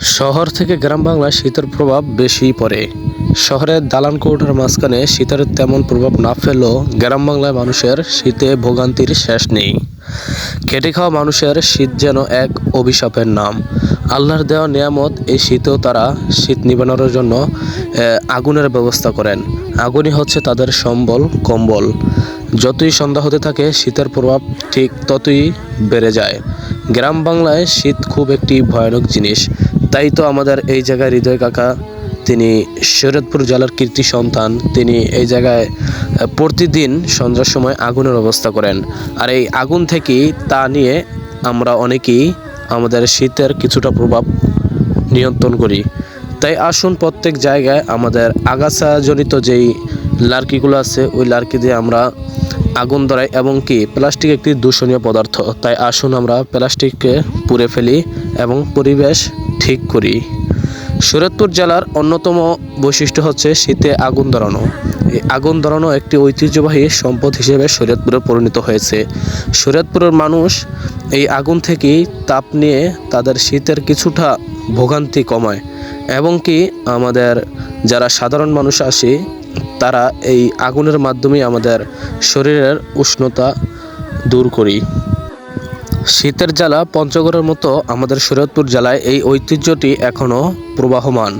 শহর থেকে গ্রাম বাংলায় শীতের প্রভাব বেশি পড়ে। শহরের দালান কোঠার মাঝখানে শীতের তেমন প্রভাব না ফেললেও গ্রাম বাংলায় মানুষের শীতে ভোগান্তির শেষ নেই। খেটে খাওয়া মানুষের শীত যেন এক অভিশাপের নাম। আল্লাহর দেওয়া নেয়ামত। এই শীতেও তারা শীত নিবানোর জন্য আগুনের ব্যবস্থা করেন। আগুনই হচ্ছে তাদের সম্বল, কম্বল। যতই সন্ধ্যা হতে থাকে শীতের প্রভাব ঠিক ততই বেড়ে যায়। গ্রাম বাংলায় শীত খুব একটি ভয়ানক জিনিস। তাই তো আমাদের এই জায়গায় হৃদয় কাকা, তিনি শরীয়তপুর জেলার কৃতি সন্তান। তিনি এই জায়গায় প্রতিদিন সন্ধ্যার সময় আগুনের ব্যবস্থা করেন। আর এই আগুন থেকেই তা নিয়ে আমরা অনেকেই আমাদের শীতের কিছুটা প্রভাব নিয়ন্ত্রণ করি। তাই আসুন প্রত্যেক জায়গায় আমাদের আগাছাজনিত যেই লার্কিগুলো আছে ওই লার্কি দিয়ে আমরা আগুন ধরাই, এবং কি প্লাস্টিক একটি দূষণীয় পদার্থ। তাই আসুন আমরা প্লাস্টিককে পুড়ে ফেলি এবং পরিবেশ ঠিক করি। শরীয়তপুর জেলার অন্যতম বৈশিষ্ট্য হচ্ছে শীতে আগুন ধরানো। এই আগুন ধরানো একটি ঐতিহ্যবাহী সম্পদ হিসেবে শরীয়তপুরে পরিণত হয়েছে। শরীয়তপুরের মানুষ এই আগুন থেকেই তাপ নিয়ে তাদের শীতের কিছুটা ভোগান্তি কমায়, এবং কি আমাদের যারা সাধারণ মানুষ আসে তারা এই আগুনের মাধ্যমেই আমাদের শরীরের উষ্ণতা দূর করি। শীতের জ্বালা পঞ্চগড়ের মতো আমাদের শরীয়তপুর জেলায় এই ঐতিহ্যটি এখনও প্রবাহমান।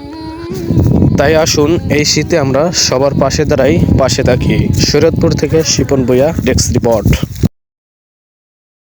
তাই আসুন এই শীতে আমরা সবার পাশে দাঁড়াই, পাশে থাকি। শরীয়তপুর থেকে শিপন ভূঁইয়া, ডেস্ক রিপোর্ট।